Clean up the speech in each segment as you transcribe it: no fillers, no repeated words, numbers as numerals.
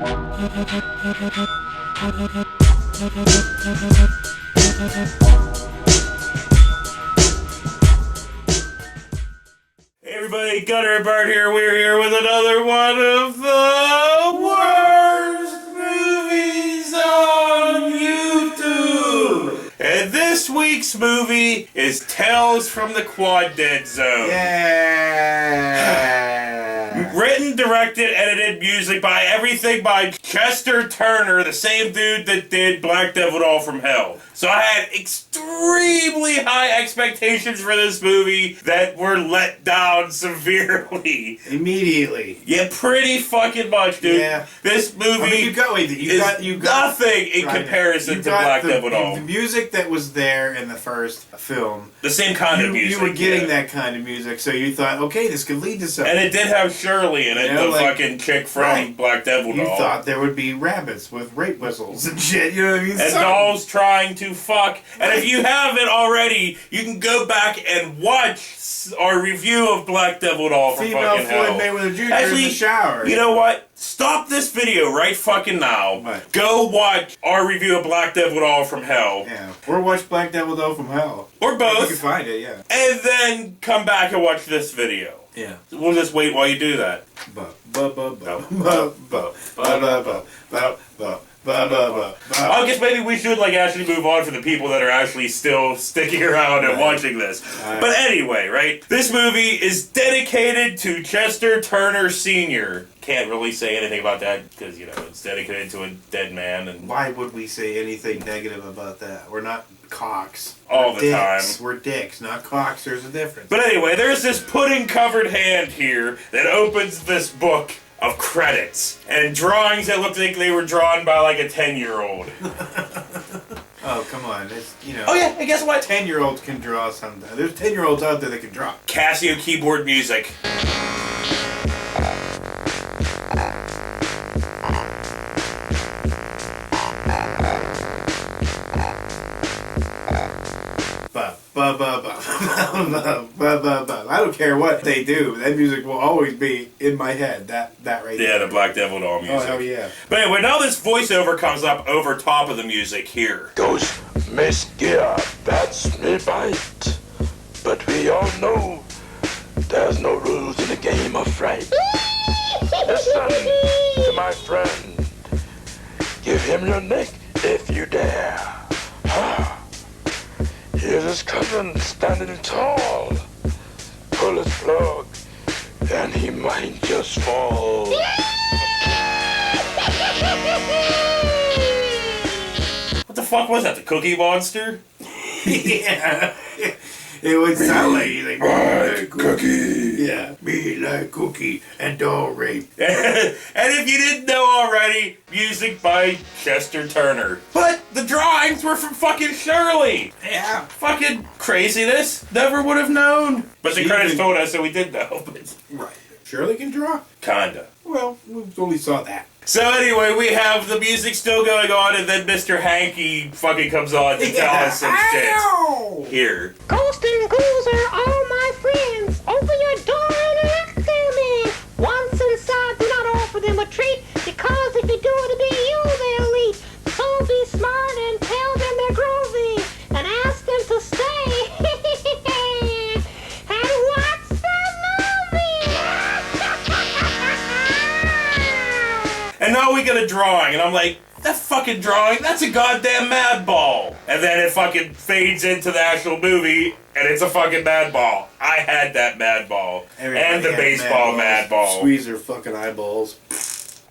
Hey everybody, Gunner and Bart here. We're here with another one of the worst movies on YouTube. And this week's movie is Tales from the QuadeaD Zone. Yeah. Written, directed, edited, music by everything by Chester Turner, the same dude that did Black Devil Doll from Hell. So I had extremely high expectations for this movie that were let down severely. Immediately. Yeah, pretty fucking much, dude. Yeah. This movie you got nothing in comparison to Black Devil Doll. The music that was there in the first film. The same kind of music. You were getting that kind of music, so you thought, okay, this could lead to something. And it did have Shirley in it, the fucking chick from Black Devil Doll. You thought there would be rabbits with rape whistles and shit, you know what I mean? And dolls trying to fuck. And if you haven't already, you can go back and watch our review of Black Devil Doll from fucking Hell. Floyd Mayweather Jr. Actually, in the shower. You know what? Stop this video right fucking now. What? Go watch our review of Black Devil Doll from Hell. Yeah. Or watch Black Devil Doll from Hell. Or both. You can find it, yeah. And then come back and watch this video. Yeah. We'll just wait while you do that. I guess maybe we should actually move on for the people that are actually still sticking around and watching this. But anyway, right? This movie is dedicated to Chester Turner Sr. Can't really say anything about that because, it's dedicated to a dead man. And why would we say anything negative about that? We're not cocks. All the time. We're dicks, not cocks. There's a difference. But anyway, there's this pudding-covered hand here that opens this book of credits and drawings that looked like they were drawn by a 10-year-old. Oh, come on. It's, Oh yeah, and guess what? 10-year-olds can draw sometimes. There's 10-year-olds out there that can draw. Casio keyboard music. I don't care what they do. That music will always be in my head. That right there. Yeah, the Black Devil Doll music. Oh, hell yeah. But anyway, now this voiceover comes up over top of the music here. Goes, Miss Gear, that's me bite. But we all know there's no rules in the game of fright. Listen to my friend. Give him your neck if you dare. Here's his cousin standing tall. Pull his plug, and he might just fall. What the fuck was that? The Cookie Monster? Yeah. It would sound like you think, Cookie. Yeah. Me like Cookie and doll rape. And if you didn't know already, music by Chester Turner. But the drawings were from fucking Shirley. Yeah. Fucking craziness. Never would have known. But the credits told us, so we did know. Right. Shirley can draw? Kinda. Well, we only saw that. So anyway, we have the music still going on, and then Mr. Hanky fucking comes on to tell us some shit. Here. Ghosts and ghouls are all my friends. Open your door and let them in. Once inside, do not offer them a treat, because if you do, it'll be you they'll eat. So be smart and tell them they're groovy, and ask them to stay. And watch the movie. And now we get a drawing, and I'm like, that fucking drawing, that's a goddamn mad ball. And then it fucking fades into the actual movie, and it's a fucking mad ball. I had that mad ball. And the baseball mad ball. Squeeze their fucking eyeballs.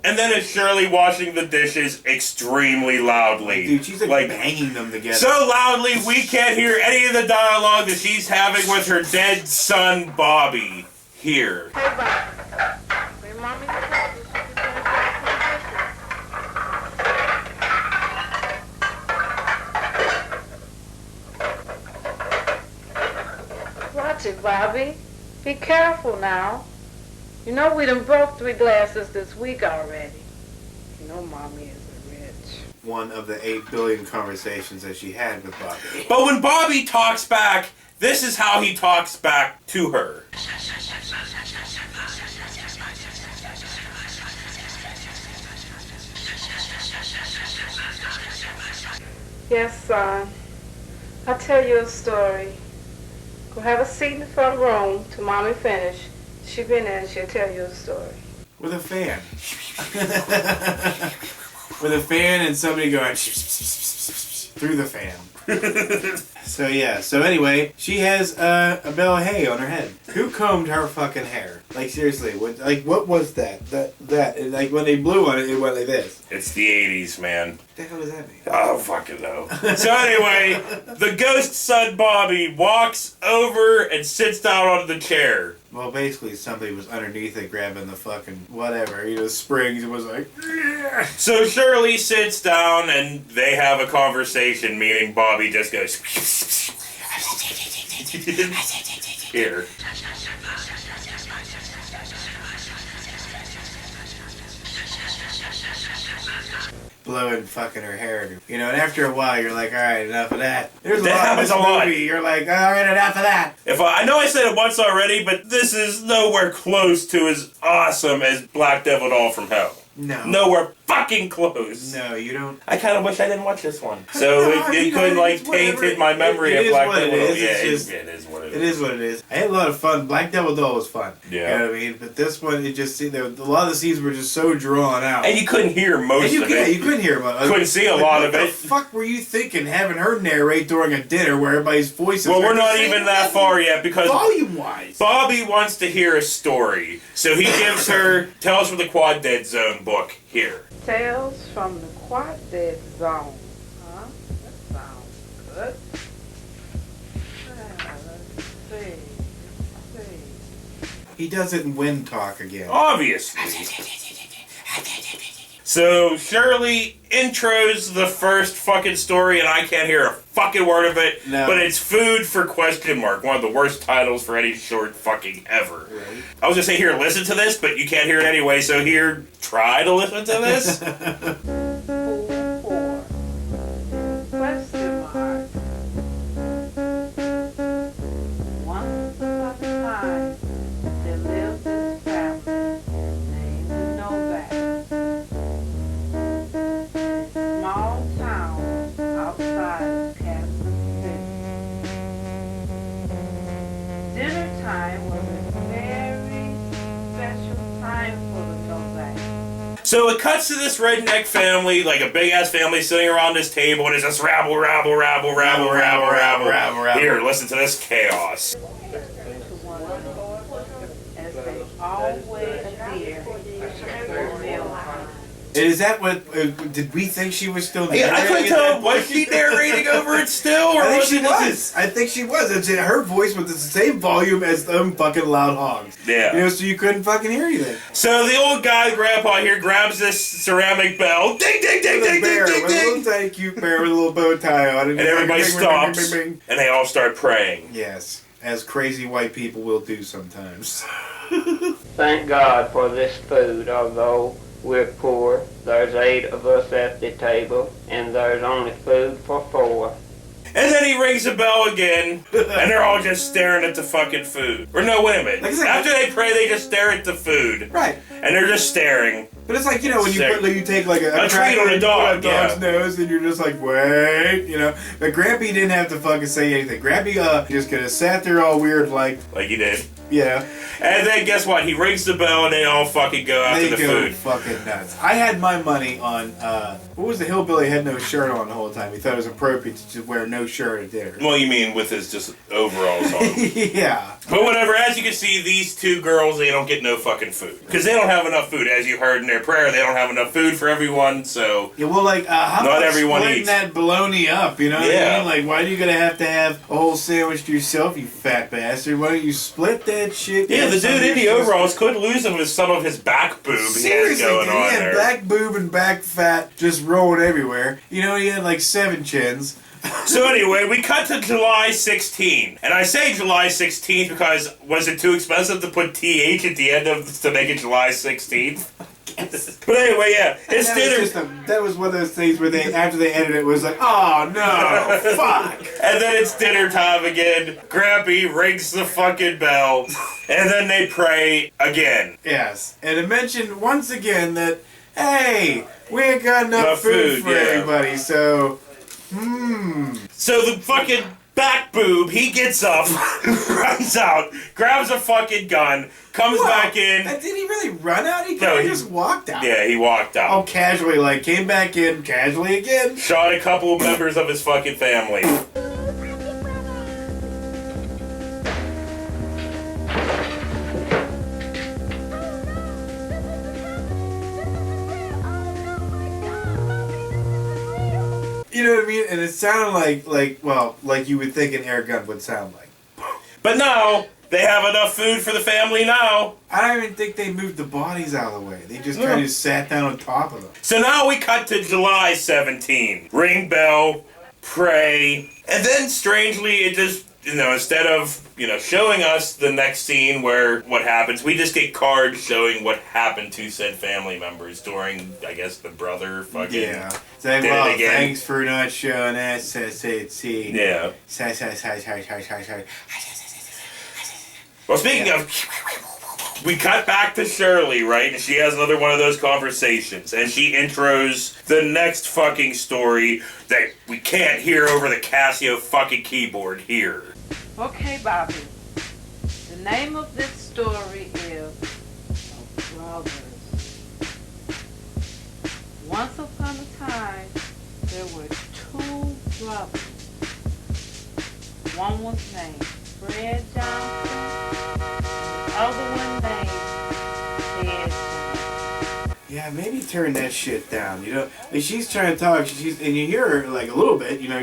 And then it's Shirley washing the dishes extremely loudly. Dude, she's like banging them together. So loudly, we can't hear any of the dialogue that she's having with her dead son, Bobby. Here. Hey, Bob. When Mommy told you she was Watch it, Bobby. Be careful now. You know we done broke 3 glasses this week already. You know Mommy isn't rich. One of the 8 billion conversations that she had with Bobby. But when Bobby talks back, this is how he talks back to her. Yes, son. I'll tell you a story. Go have a seat in the front room till Mommy finish. She'll be in there and she'll tell you a story. With a fan. With a fan and somebody going through the fan. So yeah, so anyway, she has a bale of hay on her head. Who combed her fucking hair? Like seriously, what was that? That like when they blew on it went like this. It's the 80s, man. What the hell does that mean? Oh, fucking no. So anyway, the ghost son Bobby walks over and sits down on the chair. Well, basically somebody was underneath it grabbing the fucking whatever, springs and was like, yeah. So Shirley sits down and they have a conversation, meaning Bobby just goes here. Blowing fucking her hair, and after a while you're like, all right, enough of that. There's a That lot in happens this a lot. movie. You're like, all right, enough of that. I know I said it once already, but this is nowhere close to as awesome as Black Devil Doll from Hell. No. Nowhere fucking close. No, you don't. I kind of wish I didn't watch this one. So it could tainted my memory of Black Devil Doll. Yeah, it is what it is. It is what it is. I had a lot of fun. Black Devil Doll was fun. Yeah. You know what I mean? But this one, it just seemed, a lot of the scenes were just so drawn out. And you couldn't hear most of it. Yeah, you couldn't hear about it. Couldn't see a lot of it. What the fuck were you thinking having her narrate during a dinner where everybody's voices Well, we're not even that far yet because volume-wise. Bobby wants to hear a story. So he gives her Tales from the QuadeaD Zone book here. Tales from the QuadeaD Zone. Huh? That sounds good. Let's see. He doesn't win talk again. Obviously. So Shirley intros the first fucking story, and I can't hear a fucking word of it. No. But it's Food for Question Mark, one of the worst titles for any short fucking ever. Right. I was gonna say here, listen to this, but you can't hear it anyway. So here, try to listen to this. Question mark. Once upon a time, there lived this family named Novak. Small town outside of Kansas City. Dinner time was a very special time for the Novaks. So it cuts to this redneck family, like a big ass family sitting around this table, and it's just rabble, rabble, rabble, rabble, rabble, rabble, rabble, rabble. Here, listen to this chaos. To one another, as they always did before mealtime. Is that what? Did we think she was still Yeah, I narrating couldn't at tell. that Was point? she narrating over it still, or I think was she it just- was. I think she was. Her voice was the same volume as them fucking loud hogs. Yeah. So you couldn't fucking hear anything. So the old guy, Grandpa here, grabs this ceramic bell. Ding, ding, ding, With a ding, bear, ding, with a ding, little ding. tiny cute bear with a little bow tie on it. And everybody Bing, bing, bing, stops, bing, bing, bing. and they all start praying. Yes, as crazy white people will do sometimes. Thank God for this food, although we're poor. There's 8 of us at the table, and there's only food for 4. And then he rings a bell again, and they're all just staring at the fucking food. Or no, wait a minute. Like I said- After they pray, they just stare at the food. Right. And they're just staring. But it's like, when you Sick. you take like a treat cracker on a and put dog, on a dog's nose, and you're just like, wait, But Grampy didn't have to fucking say anything. Grampy just kind of sat there all weird, like, Like he did. yeah. And then guess what? He rings the bell, and they all fucking go after They the go food. fucking nuts. I had my money on, what was the hillbilly had no shirt on the whole time? He thought it was appropriate to just wear no shirt at dinner. Well, you mean with his just overalls on. Yeah. But whatever, as you can see, these two girls, they don't get no fucking food. Because they don't have enough food. As you heard in their prayer, they don't have enough food for everyone, so... Yeah, well, like, how Not about everyone splitting eats. that bologna up, you know what Yeah. I mean? Like, why do you gotta have a whole sandwich to yourself, you fat bastard? Why don't you split that shit? Yeah, the Get some dude in the of your- overalls could lose some of his back boob he has Seriously, going dude, on he had there. back boob and back fat just rolling everywhere. He had like 7 chins. So anyway, we cut to July 16th. And I say July 16th because was it too expensive to put TH at the end to make it July 16th? But anyway, yeah, it's dinner. That was one of those things where after they edited it, was like, oh no, fuck. And then it's dinner time again. Grampy rings the fucking bell. And then they pray again. Yes, and it mentioned once again that, hey, we ain't got enough Enough food food, for yeah. everybody, so So the fucking back boob, he gets up, runs out, grabs a fucking gun, comes back in. Did he really run out? He No, he just walked out. Yeah, he walked out. Oh, casually, like, came back in, casually again. Shot a couple of members of his fucking family. You know what I mean? And it sounded like you would think an air gun would sound like. But now, they have enough food for the family now. I don't even think they moved the bodies out of the way. They just kind of sat down on top of them. So now we cut to July 17. Ring bell, pray, and then strangely it just, instead of, showing us the next scene where what happens, we just get cards showing what happened to said family members during, I guess, the brother fucking... Yeah. Saying, did well, it again. thanks for not showing us. Yeah. Well, speaking of, we cut back to Shirley, right? And she has another one of those conversations. And she intros the next fucking story that we can't hear over the Casio fucking keyboard here. Okay, Bobby. The name of this story is Brothers. Once upon a time, there were two brothers. One was named Fred Johnson, and the other one named Ted Johnson. Yeah, maybe turn that shit down. Like she's trying to talk, and you hear her like a little bit. And I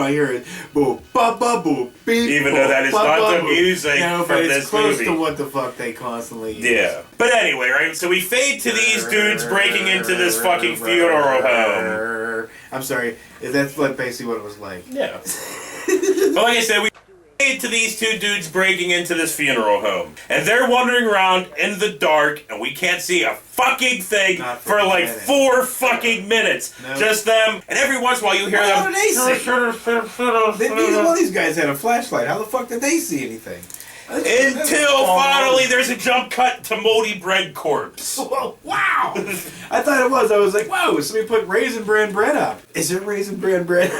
hear it, boop, ba ba boop, beep. Even though that is not the music but from it's this close movie. to what the fuck they constantly use. Yeah. But anyway, right? So we fade to these dudes breaking into this fucking funeral home. I'm sorry, that's like basically what it was like. Yeah. But like I said, we fade to these two dudes breaking into this funeral home. And they're wandering around in the dark, and we can't see a fucking thing Not for a like minute. 4 fucking minutes. No. Just them, and every once in a while you hear How them. did they see? Neither one of these guys had a flashlight. How the fuck did they see anything? Until finally there's a jump cut to Moldy Bread Corpse. Whoa, wow! I thought it was. I was like, whoa, somebody put Raisin Bran bread up. Is it Raisin Bran bread?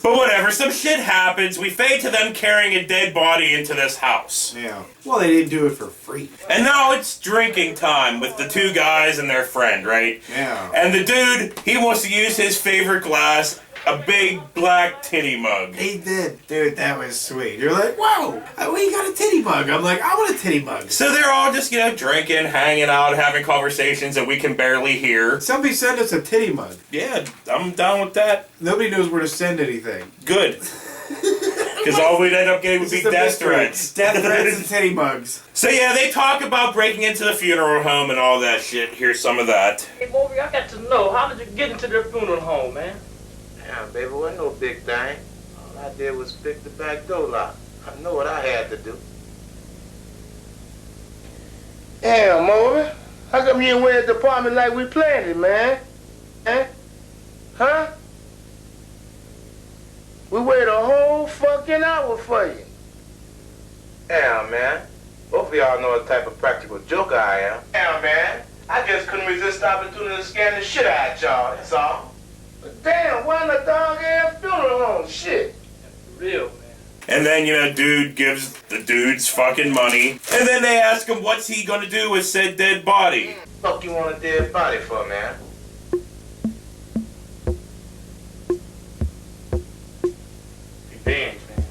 But whatever, some shit happens. We fade to them carrying a dead body into this house. Yeah. Well, they didn't do it for free. And now it's drinking time with the two guys and their friend, right? Yeah. And the dude, he wants to use his favorite glass, a big black titty mug. He did. Dude, that was sweet. You're like, whoa, we got a titty mug. I'm like, I want a titty mug. So they're all just, drinking, hanging out, having conversations that we can barely hear. Somebody send us a titty mug. Yeah, I'm down with that. Nobody knows where to send anything. Good. Because all we'd end up getting would be death threats. Death threats and titty mugs. So yeah, they talk about breaking into the funeral home and all that shit. Here's some of that. Hey, Bobby, I got to know, how did you get into their funeral home, man? Damn, baby, wasn't no big thing. All I did was pick the back door lock. I know what I had to do. Damn, Moby, how come you didn't win at the apartment like we planned it, man? Eh? Huh? We waited a whole fucking hour for you. Damn, man. Both of y'all know what type of practical joker I am. Damn, man. I just couldn't resist the opportunity to scare the shit out of y'all, that's all. But damn, why in the dog-ass funeral home? Shit. Real, man. And then, dude gives the dudes fucking money. And then they ask him what's he gonna do with said dead body. Fuck you want a dead body for, man? Revenge, man.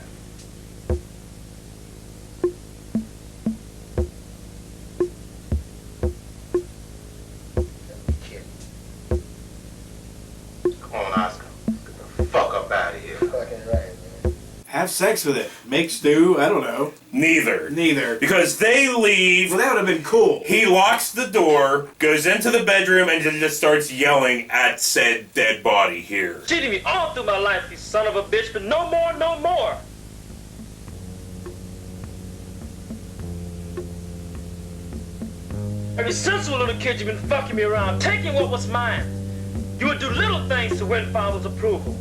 Come on, Oscar. Get the fuck up out of here. Fucking right, man. Have sex with it. Make stew. I don't know. Neither. Neither. Because they leave. Well, that would have been cool. He locks the door, goes into the bedroom, and just starts yelling at said dead body here. Cheated me all through my life, you son of a bitch, but no more, no more. Ever since a little kid, you've been fucking me around, taking what was mine. You would do little things to win father's approval.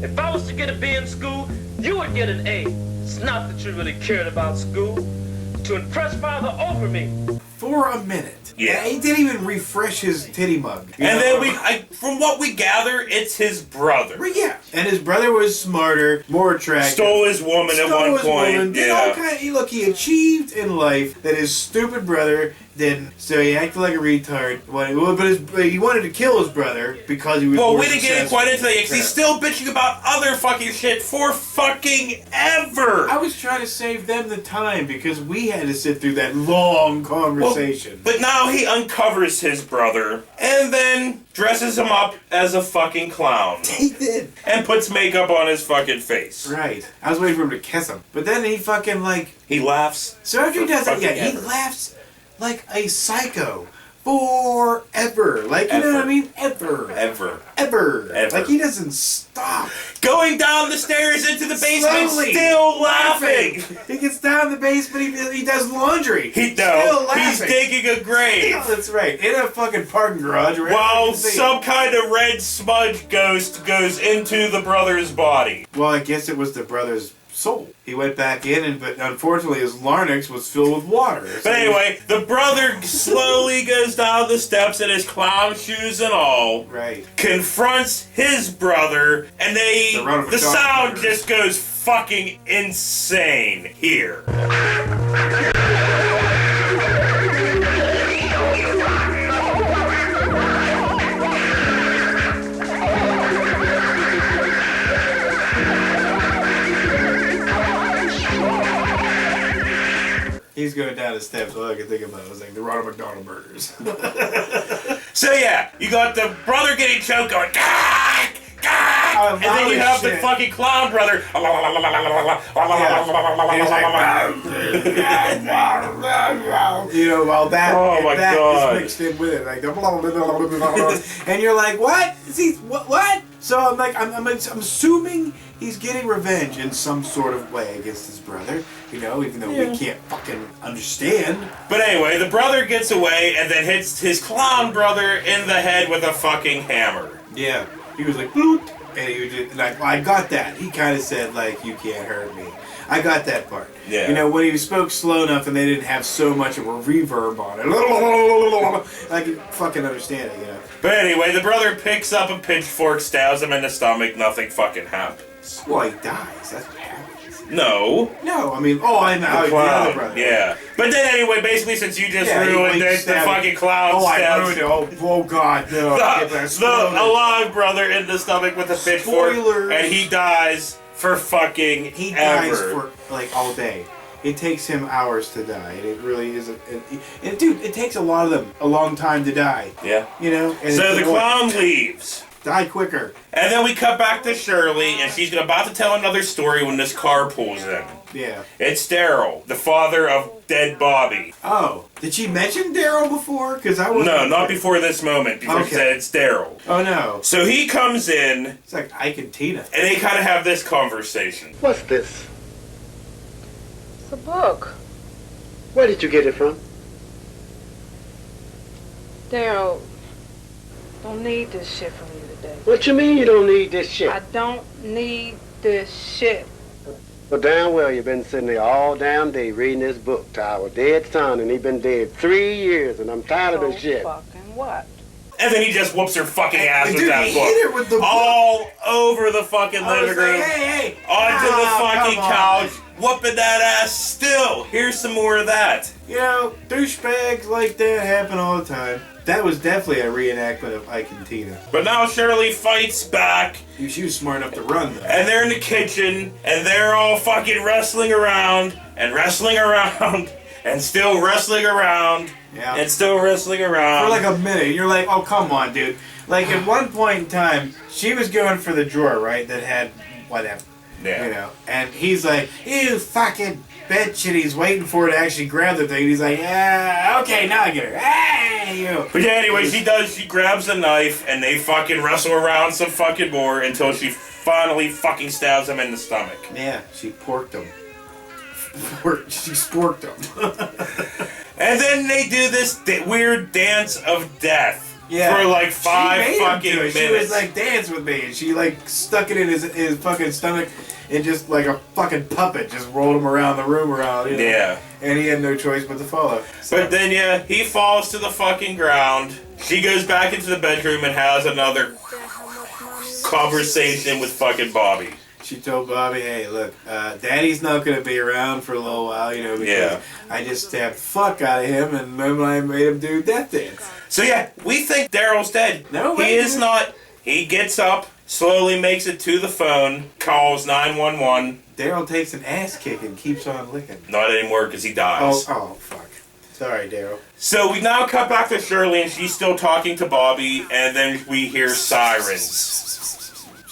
If I was to get a B in school, you would get an A. It's not that you really cared about school. To impress father over me. for a minute. Yeah. And he didn't even refresh his titty mug. And then from what we gather, it's his brother. Yeah. And his brother was smarter, more attractive. Stole his woman at one point. Did all kind of, look, he achieved in life that his stupid brother didn't. So he acted like a retard. But he wanted to kill his brother because he was. Well, more we didn't get quite into that because Yeah. he's still bitching about other fucking shit for fucking ever. I was trying to save them the time because we had to sit through that long conversation. But now he uncovers his brother and then dresses him up as a fucking clown. He did. And puts makeup on his fucking face. Right. I was waiting for him to kiss him. But then he fucking He laughs. So after he does it, fucking he ever. laughs like a psycho. Forever. Like, you know what I mean? Ever. Like, he doesn't stop. Going down the stairs into the basement, Slowly still laughing. He gets down the basement, he does laundry. He's laughing. digging a grave. Yeah, that's right. In a fucking parking garage. While some kind of red smudge ghost goes into the brother's body. Well, I guess it was the brother's soul. He went back in, but unfortunately his larynx was filled with water. So But anyway, the brother slowly goes down the steps in his clown shoes and all. Right. Confronts his brother, and the sound burgers. just goes fucking insane here. He's going down the steps. All I can think about was like the Ronald McDonald burgers. So yeah, you got the brother getting choked going, "Gah! Gah!" and then you have the fucking clown brother. You know, while that, Oh my that God. is mixed in with it, like the blah, blah, blah, blah, blah, blah. And you're like, what? See, what? So I'm like, I'm assuming he's getting revenge in some sort of way against his brother. You know, even though we can't fucking understand. But anyway, the brother gets away and then hits his clown brother in the head with a fucking hammer. Yeah, he was like, bloop, and he did. Like, I got that. He kind of said like, you can't hurt me. I got that part. Yeah. You know, when he spoke slow enough and they didn't have so much of a reverb on it, I could fucking understand it, you know. But anyway, the brother picks up a pitchfork, stabs him in the stomach, nothing fucking happens. Well, he dies. That's what happens. No. No, I mean, I know. The other brother. Yeah. But then anyway, basically since you just Yeah, ruined he it, the stabbed- fucking clown Oh, I stabs ruined it. Oh, God, no. the alive brother in the stomach with a pitchfork. Spoilers. And he dies for fucking He ever. dies for, like, all day. It takes him hours to die, and it really is. And dude, it takes a lot of them a long time to die. Yeah. You know. And So it's the clown leaves. die quicker. And then we cut back to Shirley, and she's about to tell another story when this car pulls in. Yeah. It's Daryl, the father of dead Bobby. Oh, did she mention Daryl before? Because I wasn't. No, not before this moment. Before she Okay. said it's Daryl. Oh no. So he comes in, It's like Ike and Tina. and they kind of have this conversation. What's this? It's a book. Where did you get it from? Daryl, don't need this shit from you today. What you mean you don't need this shit? I don't need this shit. Well, damn well you've been sitting there all damn day reading this book to our dead son, and he been dead 3 years, and I'm tired of this shit. Fucking what? And then he just whoops her fucking ass with Dude, that he book. hit her with the book. All over the fucking I was living room. like, hey, Onto the fucking come on. couch. Whooping that ass still. Here's some more of that. You know, douchebags like that happen all the time. That was definitely a reenactment of Ike and Tina. But now Shirley fights back. She was smart enough to run, though. And they're in the kitchen, and they're all fucking wrestling around, and wrestling around, and still wrestling around, Yeah. and still wrestling around. For like a minute, you're like, oh, come on, dude. Like, at one point in time, she was going for the drawer, right, that had whatever. Yeah. You know, and he's like, you fucking bitch, and he's waiting for her to actually grab the thing. He's like, yeah, okay, now I get her. Hey, you. But yeah, anyway, she grabs a knife, and they fucking wrestle around some fucking more until she finally fucking stabs him in the stomach. Yeah, she porked him. She sporked him. And then they do this weird dance of death. Yeah. For like She 5 made him fucking do it. minutes. She was like, dance with me, and she like stuck it in his fucking stomach, and just like a fucking puppet, just rolled him around the room around. You know? Yeah. And he had no choice but to follow. So. But then, yeah, he falls to the fucking ground. She goes back into the bedroom and has another conversation with fucking Bobby. She told Bobby, hey, look, Daddy's not going to be around for a little while, you know, because I just stabbed the fuck out of him, and then I made him do death dance. So, yeah, we think Daryl's dead. No, he is not. He gets up, slowly makes it to the phone, calls 911. Daryl takes an ass kick and keeps on licking. Not anymore, because he dies. Oh, fuck. Sorry, Daryl. So we now cut back to Shirley, and she's still talking to Bobby, and then we hear sirens.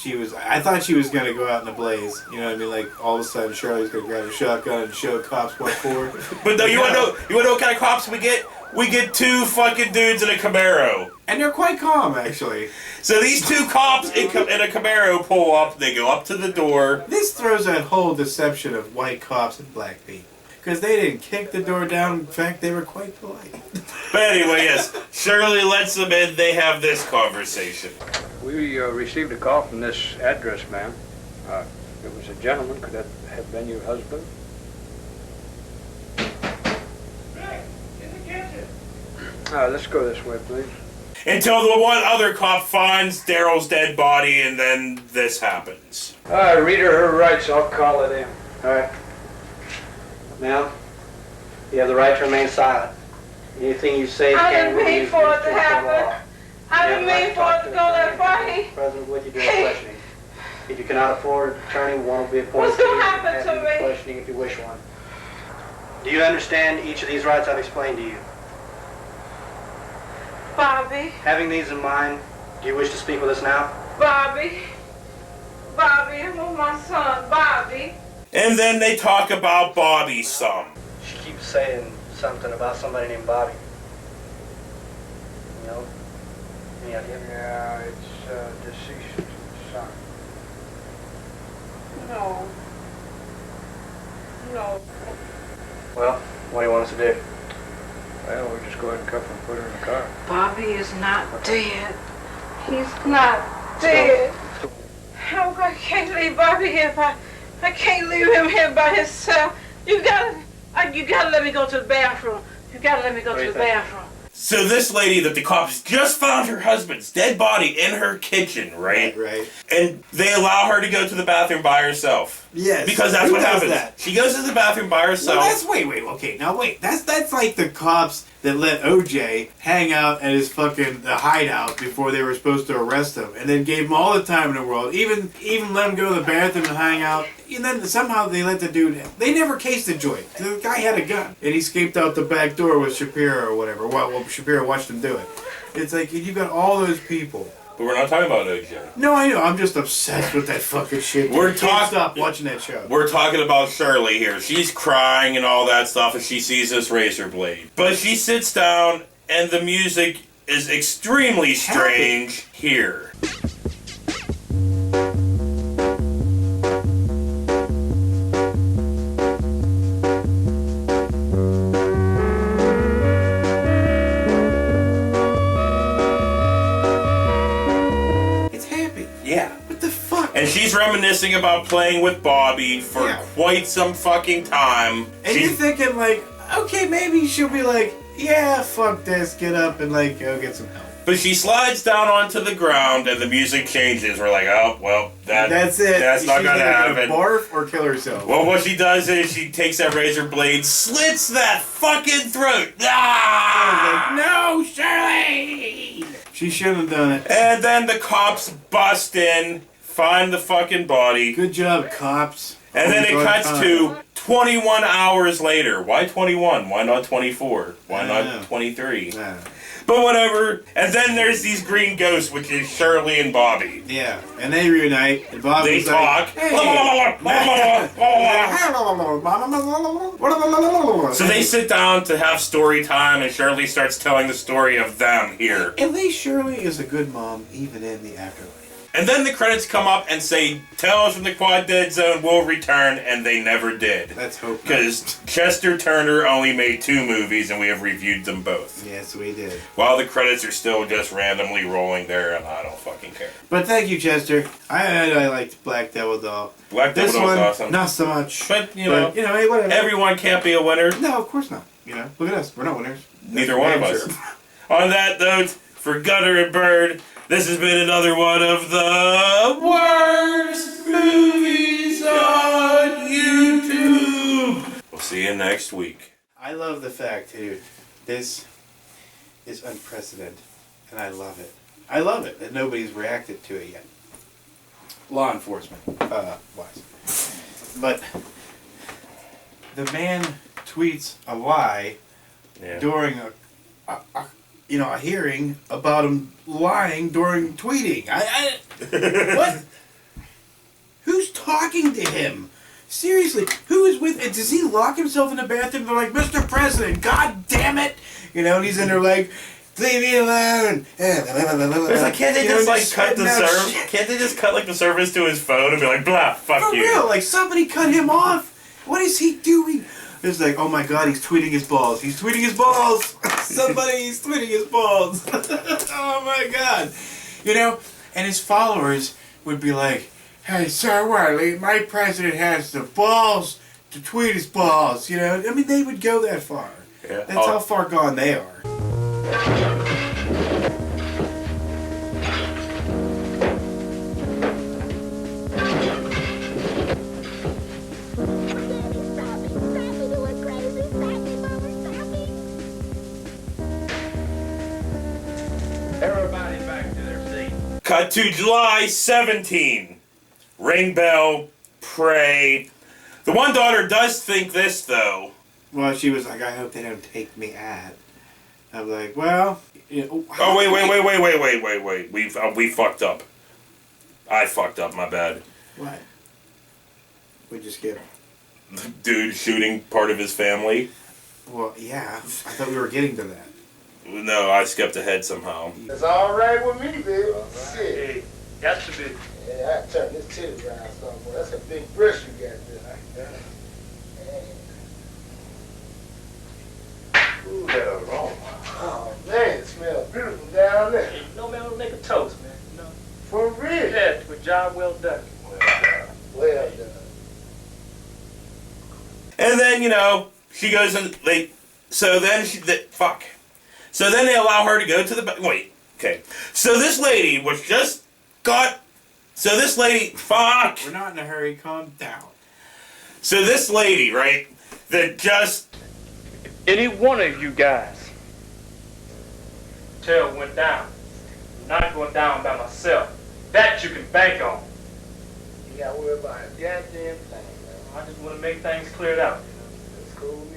I thought she was going to go out in a blaze. You know what I mean? Like, all of a sudden, Shirley's going to grab a shotgun and show cops what for. But no, you want to know what kind of cops we get? We get 2 fucking dudes in a Camaro. And they're quite calm, actually. So these 2 cops in a Camaro pull up. They go up to the door. This throws that whole deception of white cops and black people. Because they didn't kick the door down. In fact, they were quite polite. But anyway, yes, Shirley lets them in. They have this conversation. We received a call from this address, ma'am. It was a gentleman. Could that have been your husband? Let's go this way, please. Until the one other cop finds Daryl's dead body, and then this happens. Read her rights. I'll call it in. All right. Ma'am, you have the right to remain silent. Anything you say I can didn't mean for it to happen. I didn't mean for it to go that way. Present with you during questioning. If you cannot afford an attorney, one will be appointed. What's going to happen to me? Questioning if you wish one. Do you understand each of these rights I've explained to you? Bobby. Having these in mind, do you wish to speak with us now? Bobby. Bobby, I want my son. Bobby. And then they talk about Bobby some. She keeps saying something about somebody named Bobby. You know? Any idea? Yeah, it's deceased son. No. No. Well, what do you want us to do? Well, we'll just go ahead and cuff her and put her in the car. Bobby is not dead. He's not dead. Oh, I can't leave Bobby here. I can't leave him here by himself. You gotta let me go to the bathroom. You gotta let me go to the bathroom. So this lady that the cops just found her husband's dead body in her kitchen, right? Right. And they allow her to go to the bathroom by herself. Yes. Because that's Who what does happens. that? She goes to the bathroom by herself. Wait. That's like the cops that let OJ hang out at his fucking hideout before they were supposed to arrest him, and then gave him all the time in the world. Even let him go to the bathroom and hang out. And then somehow they let the dude. They never cased the joint. The guy had a gun, and he escaped out the back door with Shapiro or whatever. Well, Shapiro watched him do it. It's like you got all those people. But we're not talking about OJ. No, I know. I'm just obsessed with that fucking shit. We're Can't stop watching that show. We're talking about Shirley here. She's crying and all that stuff as she sees this razor blade. But she sits down, and the music is extremely strange here. And she's reminiscing about playing with Bobby for quite some fucking time. And you're thinking, like, okay, maybe she'll be like, yeah, fuck this, get up and, like, go get some help. But she slides down onto the ground and the music changes. We're like, oh, well, that's it. That's not going to happen. Barf or kill herself. Well, what she does is she takes that razor blade, slits that fucking throat. Ah! No, Shirley! She shouldn't have done it. And then the cops bust in, find the fucking body. Good job, cops. And then it cuts to 21 hours later. Why 21? Why not 24? Why not 23? But whatever. And then there's these green ghosts, which is Shirley and Bobby. Yeah. And they reunite. And Bobby's they talk. So they sit down to have story time, and Shirley starts telling the story of them here. At least Shirley is a good mom, even in the afterlife. And then the credits come up and say, Tales from the QuadeaD Zone will return, and they never did. Let's hope not. Because Chester Turner only made 2 movies, and we have reviewed them both. Yes, we did. While the credits are still just randomly rolling there, and I don't fucking care. But thank you, Chester. I liked Black Devil Doll. Black Devil Doll was awesome. Not so much. But, you know, hey, whatever. Everyone can't be a winner. No, of course not. You know, look at us. We're not winners. Neither one of us. On that note, for Gutter and Bird, this has been another one of the worst movies on YouTube. We'll see you next week. I love the fact, dude, this is unprecedented, and I love it. I love it that nobody's reacted to it yet. Law enforcement, wise. But the man tweets a lie during a hearing about him lying during tweeting. What? Who's talking to him? Seriously, who is with? Does he lock himself in the bathroom? They're like, Mr. President, God damn it! You know, and he's in there like, leave me alone. It's like, can't they just cut the service? Can't they just cut like the service to his phone and be like, blah, fuck For you? real, like somebody cut him off. What is he doing? It's like, oh my God, he's tweeting his balls. He's tweeting his balls. Somebody's tweeting his balls. Oh my God. You know, and his followers would be like, hey, Sir Wiley, my president has the balls to tweet his balls. You know, I mean, they would go that far. Yeah. That's how far gone they are. Everybody back to their seat. Cut to July 17. Ring bell, pray. The one daughter does think this, though. Well, she was like, I hope they don't take me at. I'm like, well... You know, oh, wait. We fucked up. I fucked up, my bad. What? We just get... Dude shooting part of his family. Well, yeah. I thought we were getting to that. No, I skipped ahead somehow. It's all right with me, baby. Shit. Hey, that's the big. Yeah, I turn this titty around somewhere. That's a big brush you got there. Ooh, that aroma. Oh, man, it smells beautiful down there. Hey, you know, man, we'll make a toast, man. You know? For real? Yeah, to a job well done. Well done. Well done. And then, you know, she goes and they... So then fuck. So then they allow her to go to the... Wait. Okay. So this lady was just got... So this lady... Fuck! We're not in a hurry. Calm down. So this lady, right, that just... Any one of you guys tail went down. I'm not going down by myself. That you can bank on. You gotta worry about a goddamn thing, man. I just want to make things cleared out. It's cool,